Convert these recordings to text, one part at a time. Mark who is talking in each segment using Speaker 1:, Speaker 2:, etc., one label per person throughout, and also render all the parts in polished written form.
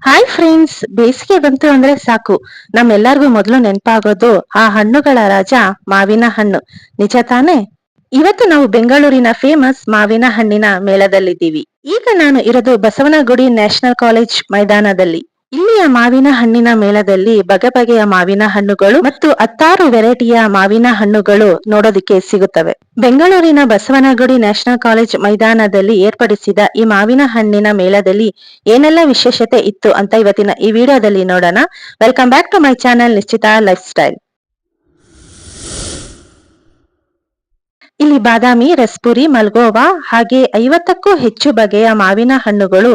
Speaker 1: Hi friends, ಬೇಸಿಗೆ ಬಂತು ಅಂದ್ರೆ ಸಾಕು ನಮ್ಮೆಲ್ಲರಿಗೂ ಮೊದಲು ನೆನಪಾಗೋದು ಆ ಹಣ್ಣುಗಳ ರಾಜ ಮಾವಿನ ಹಣ್ಣು. ನಿಜ ತಾನೇ? ಇವತ್ತು ನಾವು ಬೆಂಗಳೂರಿನ ಫೇಮಸ್ ಮಾವಿನ ಹಣ್ಣಿನ ಮೇಳದಲ್ಲಿದ್ದೀವಿ. ಈಗ ನಾನು ಇರೋದು ಬಸವನಗುಡಿ ನ್ಯಾಷನಲ್ ಕಾಲೇಜ್ ಮೈದಾನದಲ್ಲಿ. ಇಲ್ಲಿಯ ಮಾವಿನ ಹಣ್ಣಿನ ಮೇಳದಲ್ಲಿ ಬಗೆ ಬಗೆಯ ಮಾವಿನ ಹಣ್ಣುಗಳು ಮತ್ತು 10 ವೆರೈಟಿಯ ಮಾವಿನ ಹಣ್ಣುಗಳು ನೋಡೋದಿಕ್ಕೆ ಸಿಗುತ್ತವೆ. ಬೆಂಗಳೂರಿನ ಬಸವನಗುಡಿ ನ್ಯಾಷನಲ್ ಕಾಲೇಜ್ ಮೈದಾನದಲ್ಲಿ ಏರ್ಪಡಿಸಿದ ಈ ಮಾವಿನ ಹಣ್ಣಿನ ಮೇಳದಲ್ಲಿ ಏನೆಲ್ಲ ವಿಶೇಷತೆ ಇತ್ತು ಅಂತ ಇವತ್ತಿನ ಈ ವಿಡಿಯೋದಲ್ಲಿ ನೋಡೋಣ. Welcome back to my channel Nishchita lifestyle. ಇಲ್ಲಿ ಬಾದಾಮಿ, ರಸ್ಪುರಿ, ಮಲ್ಗೋವಾ ಹಾಗೆ 50ಕ್ಕೂ ಹೆಚ್ಚು ಬಗೆಯ ಮಾವಿನ ಹಣ್ಣುಗಳು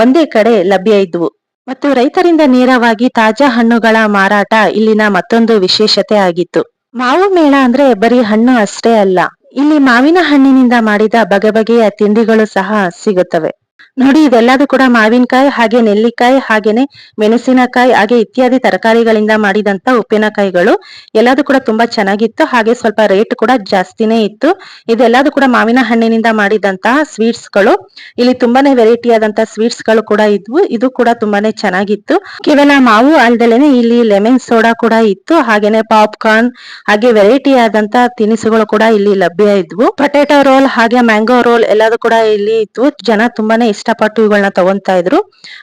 Speaker 1: ಒಂದೇ ಕಡೆ ಲಭ್ಯ ಇದ್ವು. ಮತ್ತು ರೈತರಿಂದ ನೇರವಾಗಿ ತಾಜಾ ಹಣ್ಣುಗಳ ಮಾರಾಟ ಇಲ್ಲಿನ ಮತ್ತೊಂದು ವಿಶೇಷತೆ ಆಗಿತ್ತು. ಮಾವು ಮೇಳ ಅಂದ್ರೆ ಬರೀ ಹಣ್ಣು ಅಷ್ಟೇ ಅಲ್ಲ, ಇಲ್ಲಿ ಮಾವಿನ ಹಣ್ಣಿನಿಂದ ಮಾಡಿದ ಬಗೆ ಬಗೆಯ ತಿಂಡಿಗಳು ಸಹ ಸಿಗುತ್ತವೆ. ನೋಡಿ, ಇದೆಲ್ಲದೂ ಕೂಡ ಮಾವಿನಕಾಯಿ ಹಾಗೆ ನೆಲ್ಲಿಕಾಯಿ ಹಾಗೇನೆ ಮೆಣಸಿನಕಾಯಿ ಹಾಗೆ ಇತ್ಯಾದಿ ತರಕಾರಿಗಳಿಂದ ಮಾಡಿದಂತ ಉಪ್ಪಿನಕಾಯಿಗಳು. ಎಲ್ಲದೂ ಕೂಡ ತುಂಬಾ ಚೆನ್ನಾಗಿತ್ತು, ಹಾಗೆ ಸ್ವಲ್ಪ ರೇಟ್ ಕೂಡ ಜಾಸ್ತಿನೇ ಇತ್ತು. ಇದೆಲ್ಲದೂ ಕೂಡ ಮಾವಿನ ಹಣ್ಣಿನಿಂದ ಮಾಡಿದಂತಹ ಸ್ವೀಟ್ಸ್ ಗಳು. ಇಲ್ಲಿ ತುಂಬಾನೇ ವೆರೈಟಿ ಆದಂತಹ ಸ್ವೀಟ್ಸ್ ಗಳು ಕೂಡ ಇದ್ವು. ಇದು ಕೂಡ ತುಂಬಾನೇ ಚೆನ್ನಾಗಿತ್ತು. ಕೇವಲ ಮಾವು ಅಲ್ದಲೇನೆ ಇಲ್ಲಿ ಲೆಮನ್ ಸೋಡಾ ಕೂಡ ಇತ್ತು, ಹಾಗೇನೆ ಪಾಪ್ಕಾರ್ನ್ ಹಾಗೆ ವೆರೈಟಿ ಆದಂತಹ ತಿನಿಸುಗಳು ಕೂಡ ಇಲ್ಲಿ ಲಭ್ಯ ಇದ್ವು. ಪೊಟ್ಯಾಟೊ ರೋಲ್ ಹಾಗೆ ಮ್ಯಾಂಗೋ ರೋಲ್ ಎಲ್ಲದೂ ಕೂಡ ಇಲ್ಲಿ ಇತ್ತು. ಜನ ತುಂಬಾನೇ ಇಷ್ಟಪಟ್ಟು ಇವುಗಳನ್ನ ತಗೊಂತಾ ಇದ್ರು.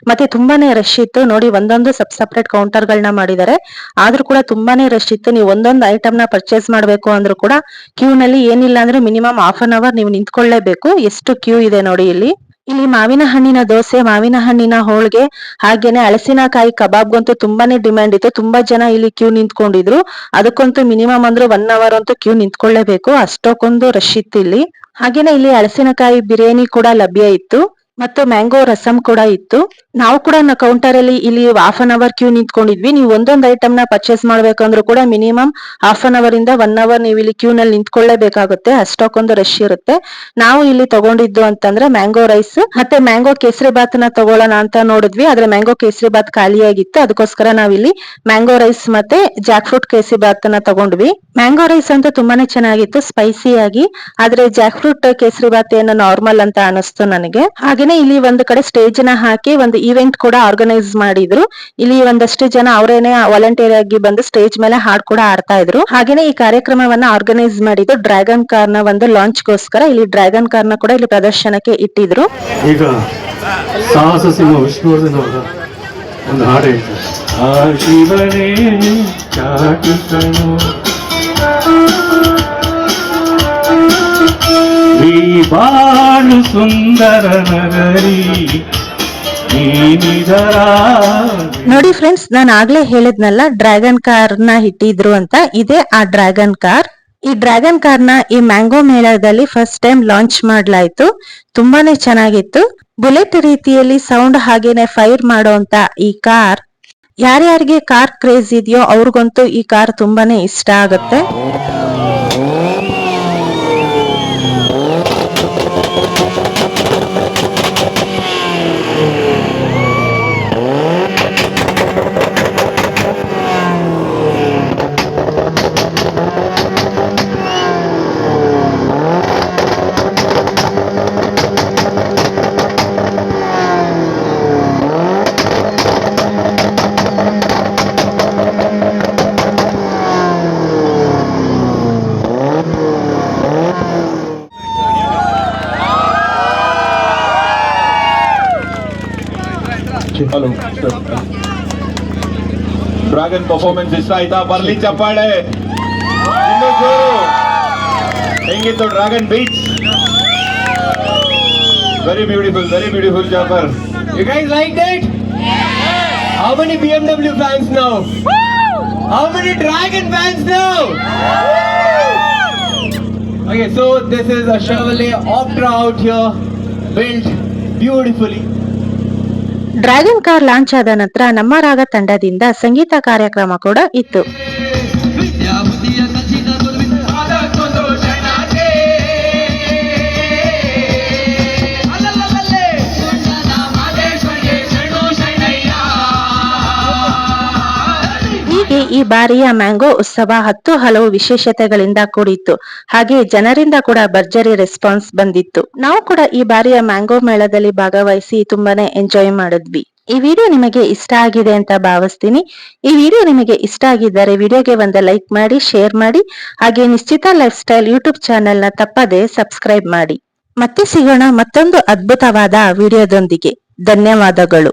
Speaker 1: ಮತ್ತೆ ತುಂಬಾನೇ ರಶ್ ಇತ್ತು. ನೋಡಿ, ಒಂದೊಂದು ಸಪ್ರೇಟ್ ಕೌಂಟರ್ ಗಳನ್ನ ಮಾಡಿದ್ದಾರೆ, ಆದ್ರೂ ಕೂಡ ತುಂಬಾನೇ ರಶ್ ಇತ್ತು. ನೀವು ಒಂದೊಂದು ಐಟಮ್ ನ ಪರ್ಚೇಸ್ ಮಾಡ್ಬೇಕು ಅಂದ್ರೂ ಕೂಡ ಕ್ಯೂ ನಲ್ಲಿ ಏನಿಲ್ಲ ಅಂದ್ರೆ ಮಿನಿಮಮ್ ಹಾಫ್ ಅನ್ ಅವರ್ ನೀವು ನಿಂತ್ಕೊಳ್ಳೇಬೇಕು. ಎಷ್ಟು ಕ್ಯೂ ಇದೆ ನೋಡಿ ಇಲ್ಲಿ. ಇಲ್ಲಿ ಮಾವಿನ ಹಣ್ಣಿನ ದೋಸೆ, ಮಾವಿನ ಹಣ್ಣಿನ ಹೋಳಿಗೆ ಹಾಗೇನೆ ಹಲಸಿನಕಾಯಿ ಕಬಾಬ್ಗಂತೂ ತುಂಬಾನೇ ಡಿಮ್ಯಾಂಡ್ ಇತ್ತು. ತುಂಬಾ ಜನ ಇಲ್ಲಿ ಕ್ಯೂ ನಿಂತ್ಕೊಂಡಿದ್ರು. ಅದಕ್ಕಂತೂ ಮಿನಿಮಮ್ ಅಂದ್ರೆ 1 ಅವರ್ ಅಂತೂ ಕ್ಯೂ ನಿಂತ್ಕೊಳ್ಳೇಬೇಕು, ಅಷ್ಟಕ್ಕೊಂದು ರಶ್ ಇತ್ತು ಇಲ್ಲಿ. ಹಾಗೇನೆ ಇಲ್ಲಿ ಹಲಸಿನಕಾಯಿ ಬಿರಿಯಾನಿ ಕೂಡ ಲಭ್ಯ ಇತ್ತು ಮತ್ತು ಮ್ಯಾಂಗೋ ರಸಂ ಕೂಡ ಇತ್ತು. ನಾವು ಕೂಡ ಕೌಂಟರ್ ಅಲ್ಲಿ ಇಲ್ಲಿ ಹಾಫ್ ಅನ್ ಅವರ್ ಕ್ಯೂ ನಿಂತ್ಕೊಂಡಿದ್ವಿ. ನೀವು ಒಂದೊಂದು ಐಟಮ್ ನ ಪರ್ಚೇಸ್ ಮಾಡ್ಬೇಕಂದ್ರೂ ಕೂಡ ಮಿನಿಮಮ್ ಹಾಫ್ ಅನ್ ಅವರ್ ಇಂದ 1 ಅವರ್ ನೀವು ಇಲ್ಲಿ ಕ್ಯೂ ನಲ್ಲಿ ನಿಂತ್ಕೊಳ್ಳೇಬೇಕಾಗುತ್ತೆ, ಅಷ್ಟಕ್ಕೊಂದು ರಶ್ ಇರುತ್ತೆ. ನಾವು ಇಲ್ಲಿ ತಗೊಂಡಿದ್ದು ಅಂತಂದ್ರೆ ಮ್ಯಾಂಗೋ ರೈಸ್ ಮತ್ತೆ ಮ್ಯಾಂಗೋ ಕೇಸರಿ ಬಾತ್ ನ ತಗೊಳ್ಳೋಣ ಅಂತ ನೋಡಿದ್ವಿ, ಆದ್ರೆ ಮ್ಯಾಂಗೋ ಕೇಸರಿ ಬಾತ್ ಖಾಲಿಯಾಗಿತ್ತು. ಅದಕ್ಕೋಸ್ಕರ ನಾವಿಲ್ಲಿ ಮ್ಯಾಂಗೋ ರೈಸ್ ಮತ್ತೆ ಜಾಕ್ ಫ್ರೂಟ್ ಕೇಸರಿ ಬಾತ್ ನ ತಗೊಂಡ್ವಿ. ಮ್ಯಾಂಗೋ ರೈಸ್ ಅಂತೂ ತುಂಬಾನೇ ಚೆನ್ನಾಗಿತ್ತು, ಸ್ಪೈಸಿ ಆಗಿ. ಆದ್ರೆ ಜಾಕ್ ಫ್ರೂಟ್ ಕೇಸರಿ ಬಾತ್ ಏನೋ ನಾರ್ಮಲ್ ಅಂತ ಅನಿಸ್ತು ನನಗೆ. ಹಾಗೇನೆ ಇಲ್ಲಿ ಒಂದು ಕಡೆ ಸ್ಟೇಜ್ ನ ಹಾಕಿ ಒಂದು ಇವೆಂಟ್ ಕೂಡ ಆರ್ಗನೈಸ್ ಮಾಡಿದ್ರು. ಇಲ್ಲಿ ಒಂದಷ್ಟು ಜನ ಅವರೇನೆ ವಾಲಂಟಿಯರ್ ಆಗಿ ಬಂದು ಸ್ಟೇಜ್ ಮೇಲೆ ಹಾಡ್ ಕೂಡ ಆಡ್ತಾ ಇದ್ರು. ಹಾಗೇನೆ ಈ ಕಾರ್ಯಕ್ರಮವನ್ನ ಆರ್ಗನೈಸ್ ಮಾಡಿದ್ದು ಡ್ರ್ಯಾಗನ್ ಕಾರ್ ನ ಒಂದು ಲಾಂಚ್ ಗೋಸ್ಕರ. ಇಲ್ಲಿ ಡ್ರ್ಯಾಗನ್ ಕಾರ್ ನ ಕೂಡ ಇಲ್ಲಿ ಪ್ರದರ್ಶನಕ್ಕೆ ಇಟ್ಟಿದ್ರು.
Speaker 2: ಈಗ ಸಾಹಸ ಸಿಂಹ ವಿಷ್ಣುವರ್ಧನ್ ಅವರ ಒಂದು ಹಾಡು ಹೇಳ್ತಾರೆ, ಆ ಶಿವನೇ ಚಾಟಿಸನು ಈ ಬಾಳು ಸುಂದರ ನಗರಿ.
Speaker 1: ನೋಡಿ ಫ್ರೆಂಡ್ಸ್, ನಾನು ಆಗ್ಲೇ ಹೇಳಿದ್ನಲ್ಲ ಡ್ರ್ಯಾಗನ್ ಕಾರ್ ನ ಇಟ್ಟಿದ್ರು ಅಂತ. ಇದೇ ಆ ಡ್ರ್ಯಾಗನ್ ಕಾರ್. ಈ ಡ್ರ್ಯಾಗನ್ ಕಾರ್ ನ ಈ ಮ್ಯಾಂಗೋ ಮೇಳದಲ್ಲಿ ಫಸ್ಟ್ ಟೈಮ್ ಲಾಂಚ್ ಮಾಡ್ಲಾಯ್ತು. ತುಂಬಾನೇ ಚೆನ್ನಾಗಿತ್ತು. ಬುಲೆಟ್ ರೀತಿಯಲ್ಲಿ ಸೌಂಡ್ ಹಾಗೇನೆ ಫೈರ್ ಮಾಡೋಂತ ಈ ಕಾರ್, ಯಾರ್ಯಾರಿಗೆ ಕಾರ್ ಕ್ರೇಜ್ ಇದೆಯೋ ಅವ್ರಿಗಂತೂ ಈ ಕಾರ್ ತುಂಬಾನೇ ಇಷ್ಟ ಆಗುತ್ತೆ.
Speaker 3: ಹಲೋ, ಡ್ರ್ಯಾಗನ್ ಪರ್ಫಾರ್ಮೆನ್ಸ್ ಇಷ್ಟ ಆಯ್ತಾ? ಬರ್ಲಿ ಚಪ್ಪಾಳೆ. ಇನ್ನೂ ಜೋರು. ಹೆಂಗಿತ್ತು dragon beach? Very beautiful Jafar.
Speaker 4: You guys liked it? How many BMW fans now? How many Dragon fans now? Okay, so this is a Chevrolet Optra out here, built beautifully.
Speaker 1: Dragon car launch ಆದ ನಂತರ ನಮ್ಮ ರಾಗ ತಂಡದಿಂದ ಸಂಗೀತ ಕಾರ್ಯಕ್ರಮ ಕೂಡ ಇತ್ತು. ಹೀಗೆ ಈ ಬಾರಿಯ ಮ್ಯಾಂಗೋ ಉತ್ಸವ 10 ಹಲವು ವಿಶೇಷತೆಗಳಿಂದ ಕೂಡಿತ್ತು. ಹಾಗೆ ಜನರಿಂದ ಕೂಡ ಭರ್ಜರಿ ರೆಸ್ಪಾನ್ಸ್ ಬಂದಿತ್ತು. ನಾವು ಕೂಡ ಈ ಬಾರಿಯ ಮ್ಯಾಂಗೋ ಮೇಳದಲ್ಲಿ ಭಾಗವಹಿಸಿ ತುಂಬಾನೇ ಎಂಜಾಯ್ ಮಾಡಿದ್ವಿ. ಈ ವಿಡಿಯೋ ನಿಮಗೆ ಇಷ್ಟ ಆಗಿದೆ ಅಂತ ಭಾವಿಸ್ತೀನಿ. ಈ ವಿಡಿಯೋ ನಿಮಗೆ ಇಷ್ಟ ಆಗಿದ್ದರೆ ವಿಡಿಯೋಗೆ ಒಂದು ಲೈಕ್ ಮಾಡಿ, ಶೇರ್ ಮಾಡಿ, ಹಾಗೆ ನಿಶ್ಚಿತ ಲೈಫ್ ಸ್ಟೈಲ್ ಯೂಟ್ಯೂಬ್ ಚಾನೆಲ್ನ ತಪ್ಪದೆ ಸಬ್ಸ್ಕ್ರೈಬ್ ಮಾಡಿ. ಮತ್ತೆ ಸಿಗೋಣ ಮತ್ತೊಂದು ಅದ್ಭುತವಾದ ವಿಡಿಯೋದೊಂದಿಗೆ. ಧನ್ಯವಾದಗಳು.